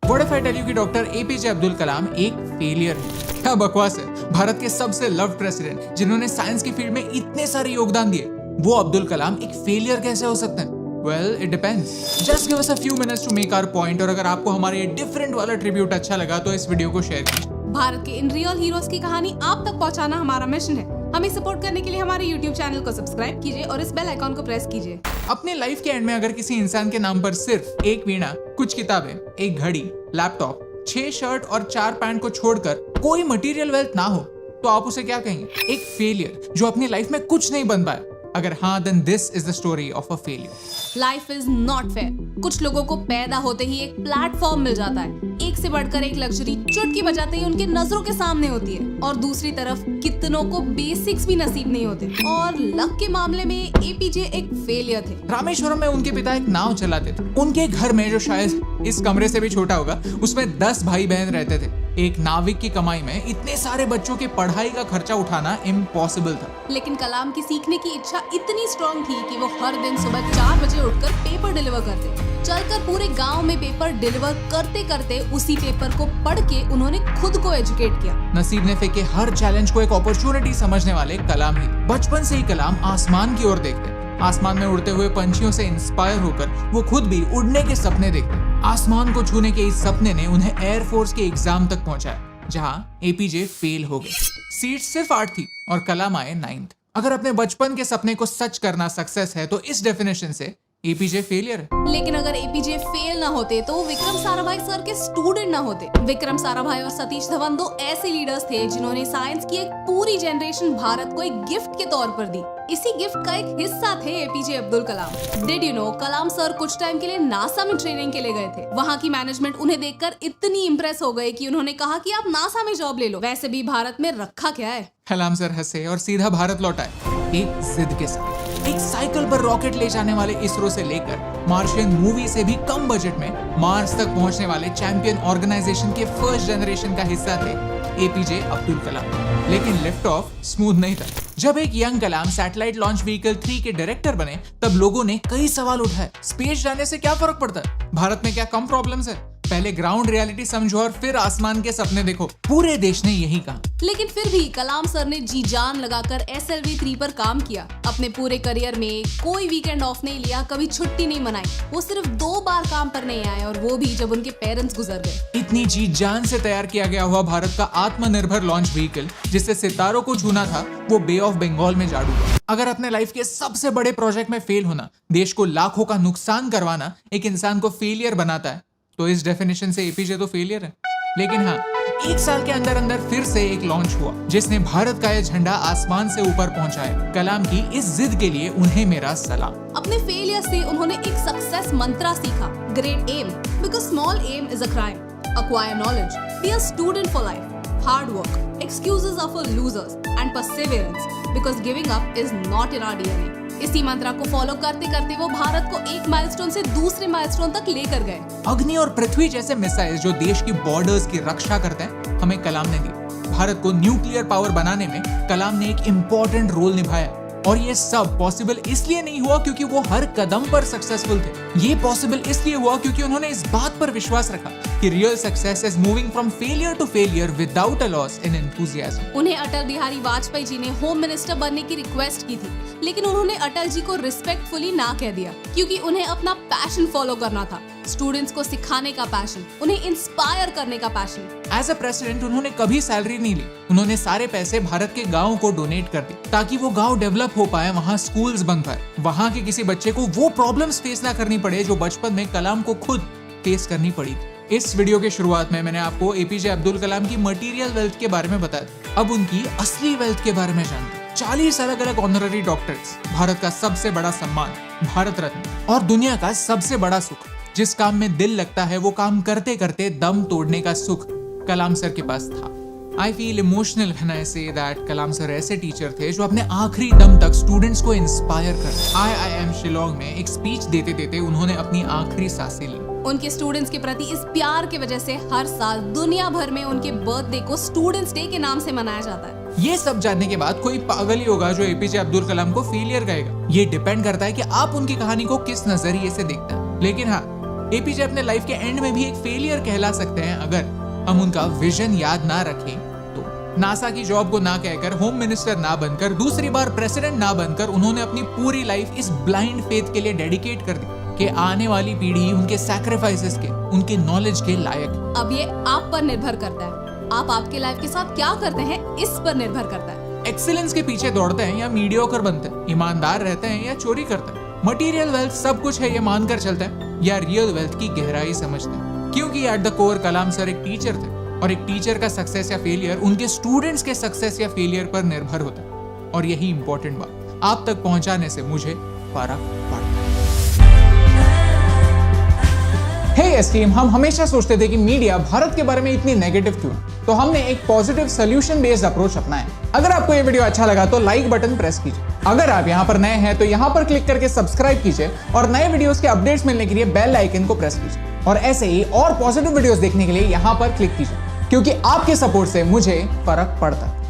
What if I tell you कि doctor APJ Abdul Kalam एक failure है? क्या बकवास है। भारत के सबसे लव्ड प्रेसिडेंट जिन्होंने साइंस की फील्ड में इतने सारे योगदान दिए, वो अब्दुल कलाम एक फेलियर कैसे हो सकते हैं? Well, it depends. Just give us a few minutes to make our point. और अगर आपको हमारे ये डिफरेंट वाला ट्रिब्यूट अच्छा लगा तो इस वीडियो को शेयर कीजिए। भारत के इन रियल हीरोज की कहानी आप तक पहुंचाना हमारा मिशन है। हमें सपोर्ट करने के लिए हमारे YouTube चैनल को सब्सक्राइब कीजिए और इस बेल आइकॉन को प्रेस कीजिए। अपने लाइफ के एंड में अगर किसी इंसान के नाम पर सिर्फ एक वीणा, कुछ किताबें, एक घड़ी, लैपटॉप, 6 शर्ट और 4 पैंट को छोड़कर कोई मटेरियल वेल्थ ना हो, तो आप उसे क्या कहेंगे? एक फेलियर जो अपनी लाइफ में कुछ नहीं बन पाया। अगर हाँ, then this is the story of a failure. Life is not fair. कुछ लोगों को पैदा होते ही एक प्लेटफॉर्म मिल जाता है, एक से बढ़कर एक लग्जरी चुटकी बजाते ही उनके नजरों के सामने होती है, और दूसरी तरफ कितनों को बेसिक्स भी नसीब नहीं होते। और लक के मामले में एपीजे एक फेलियर थे। रामेश्वरम में उनके पिता एक नाव चलाते थे। उनके घर में, जो शायद इस कमरे से भी छोटा होगा, उसमें 10 भाई बहन रहते थे। एक नाविक की कमाई में इतने सारे बच्चों के पढ़ाई का खर्चा उठाना इम्पॉसिबल था। लेकिन कलाम की सीखने की इच्छा इतनी स्ट्रॉन्ग थी कि वो हर दिन सुबह 4 बजे उठकर पेपर डिलीवर करते। चलकर पूरे गांव में पेपर डिलीवर करते करते उसी पेपर को पढ़ के उन्होंने खुद को एजुकेट किया। नसीब ने फेंके हर चैलेंज को एक अपॉर्चुनिटी समझने वाले कलाम ही। बचपन से ही कलाम आसमान की ओर देखते। आसमान में उड़ते हुए पंछियों से इंस्पायर होकर वो खुद भी उड़ने के सपने देखते। आसमान को छूने के इस सपने ने उन्हें एयरफोर्स के एग्जाम तक पहुंचाया, जहां एपीजे फेल हो गए। सीट सिर्फ 8 थी और कलाम आए 9th। अगर अपने बचपन के सपने को सच करना सक्सेस है तो इस डेफिनेशन से एपीजे फेलियर है। लेकिन अगर एपीजे फेल ना होते तो विक्रम साराभाई सर के स्टूडेंट ना होते। विक्रम साराभाई और सतीश धवन 2 ऐसे लीडर्स थे जिन्होंने साइंस की एक पूरी जनरेशन भारत को एक गिफ्ट के तौर पर दी। इसी गिफ्ट का एक हिस्सा थे APJ Abdul Kalam. Did you know, Kalam sir कुछ टाइम के लिए नासा में ट्रेनिंग के लिए गए थे। वहाँ की मैनेजमेंट उन्हें देखकर इतनी इम्प्रेस हो गई कि उन्होंने कहा कि आप नासा में जॉब ले लो। वैसे भी भारत में रखा क्या है। कलाम सर हंसे और सीधा भारत लौट आए, एक जिद के साथ। एक साइकिल पर रॉकेट ले जाने वाले इसरो से लेकर मार्शियन मूवी से भी कम बजट में मार्स तक पहुंचने वाले चैंपियन ऑर्गेनाइजेशन के फर्स्ट जनरेशन का हिस्सा थे एपीजे अब्दुल कलाम। लेकिन लिफ्ट ऑफ स्मूथ नहीं था। जब एक यंग कलाम सैटेलाइट लॉन्च व्हीकल 3 के डायरेक्टर बने, तब लोगों ने कई सवाल उठाए। स्पेस जाने से क्या फर्क पड़ता है? भारत में क्या कम प्रॉब्लम्स है? पहले ग्राउंड रियलिटी समझो और फिर आसमान के सपने देखो। पूरे देश ने यही कहा। लेकिन फिर भी कलाम सर ने जी जान लगाकर SLV-3 पर काम किया। अपने पूरे करियर में कोई वीकेंड ऑफ नहीं लिया, कभी छुट्टी नहीं मनाई। वो सिर्फ 2 बार काम पर नहीं आए, और वो भी जब उनके पेरेंट्स गुजर गए। इतनी जी जान से तैयार किया गया हुआ भारत का आत्मनिर्भर लॉन्च व्हीकल, जिससे सितारों को छूना था, वो बे ऑफ बंगाल में जा डूबा। अगर अपने लाइफ के सबसे बड़े प्रोजेक्ट में फेल होना, देश को लाखों का नुकसान करवाना एक इंसान को फेलियर बनाता है, तो इस डेफिनेशन से एपीजे तो फेलियर है। लेकिन हाँ, 1 साल के अंदर अंदर फिर से एक लॉन्च हुआ, जिसने भारत का यह झंडा आसमान से ऊपर पहुंचाया। कलाम की इस जिद के लिए उन्हें मेरा सलाम। अपने फेलियर से उन्होंने एक सक्सेस मंत्रा सीखा, great aim, because small aim is a crime, acquire knowledge, be a student for life, hard work, excuses are for losers, and perseverance, because giving up is not in our DNA. इसी मंत्रा को follow करते करते वो भारत को एक milestone से दूसरे milestone तक लेकर गए। अग्नि और पृथ्वी जैसे मिसाइल जो देश की बॉर्डर्स की रक्षा करते हैं, हमें कलाम ने दी। भारत को न्यूक्लियर पावर बनाने में कलाम ने एक इम्पोर्टेंट रोल निभाया। और ये सब पॉसिबल इसलिए नहीं हुआ क्योंकि वो हर कदम पर सक्सेसफुल थे। ये पॉसिबल इसलिए हुआ क्योंकि उन्होंने इस बात पर विश्वास रखा कि real success is moving from failure to failure without a loss in enthusiasm. उन्हें अटल बिहारी वाजपेयी जी ने होम मिनिस्टर बनने की रिक्वेस्ट की थी, लेकिन उन्होंने अटल जी को रिस्पेक्टफुली ना कह दिया, क्योंकि उन्हें अपना पैशन फॉलो करना था। स्टूडेंट्स को सिखाने का पैशन, उन्हें इंस्पायर करने का पैशन। एज अ प्रेसिडेंट उन्होंने कभी सैलरी नहीं ली। उन्होंने सारे पैसे भारत के गाँव को डोनेट कर दिए, ताकि वो गाँव डेवलप हो पाए, वहाँ स्कूल्स बन पाए, वहाँ के किसी बच्चे को वो प्रॉब्लम्स फेस ना करनी पड़े जो बचपन में कलाम को खुद फेस करनी पड़ी। इस वीडियो के शुरुआत में मैंने आपको एपीजे अब्दुल कलाम की मटेरियल वेल्थ के बारे में बताया। अब उनकी असली वेल्थ के बारे में जानते हैं। 40 अलग अलग ऑनररी डॉक्टरेट्स, भारत का सबसे बड़ा सम्मान भारत रत्न, और दुनिया का सबसे बड़ा सुख, जिस काम में दिल लगता है वो काम करते करते दम तोड़ने का सुख कलाम सर के पास था। I feel emotional when I say that Kalam sir ऐसे टीचर थे जो अपने आखिरी दम तक स्टूडेंट्स को इंस्पायर कर। IIM शिलोंग में एक स्पीच देते देते उन्होंने अपनी आखिरी सांसें ली। उनके स्टूडेंट्स के प्रति इस प्यार की वजह से हर साल दुनिया भर में उनके बर्थडे को स्टूडेंट्स डे के नाम से मनाया जाता है। ये सब जानने के बाद कोई पागल ही होगा जो एपीजे अब्दुल कलाम को फेलियर कहेगा। ये डिपेंड करता है कि आप उनकी कहानी को किस नजरिए से देखते हैं। लेकिन हाँ, एपीजे अपने लाइफ के एंड में भी एक फेलियर कहला सकते हैं अगर हम उनका विजन याद ना रखें तो। नासा की जॉब को ना कहकर, होम मिनिस्टर ना बनकर, दूसरी बार प्रेसिडेंट ना बनकर उन्होंने अपनी पूरी लाइफ इस ब्लाइंड फेथ के लिए डेडिकेट कर दी कि आने वाली पीढ़ी उनके सैक्रिफाइसेस के, उनके नॉलेज के लायक। अब ये आप पर निर्भर करता है, आप आपके लाइफ के साथ क्या करते हैं इस पर निर्भर करता है। एक्सीलेंस के पीछे दौड़ते हैं या मीडियोकर बनते हैं, ईमानदार रहते हैं या चोरी करते हैं, मटेरियल वेल्थ सब कुछ है ये मानकर चलते हैं या रियल वेल्थ की गहराई समझते हैं। क्योंकि at the core Kalam sir एक टीचर थे और एक टीचर का सक्सेस या फेलियर उनके स्टूडेंट्स के सक्सेस या फेलियर पर निर्भर होता है। और यही इंपॉर्टेंट बात आप तक पहुंचाने से मुझे फर्क पड़ता है। हे एस्टीम, हम हमेशा सोचते थे कि मीडिया भारत के बारे में इतनी नेगेटिव क्यों, तो हमने एक पॉजिटिव सोल्यूशन बेस्ड अप्रोच अपनाया। अगर आपको ये वीडियो अच्छा लगा तो लाइक बटन प्रेस कीजिए। अगर आप यहाँ पर नए हैं तो यहाँ पर क्लिक करके सब्सक्राइब कीजिए और नए वीडियोस के अपडेट्स मिलने के लिए बेल आइकन को प्रेस कीजिए। और ऐसे ही और पॉजिटिव वीडियोस देखने के लिए यहाँ पर क्लिक कीजिए, क्योंकि आपके सपोर्ट से मुझे फर्क पड़ता है।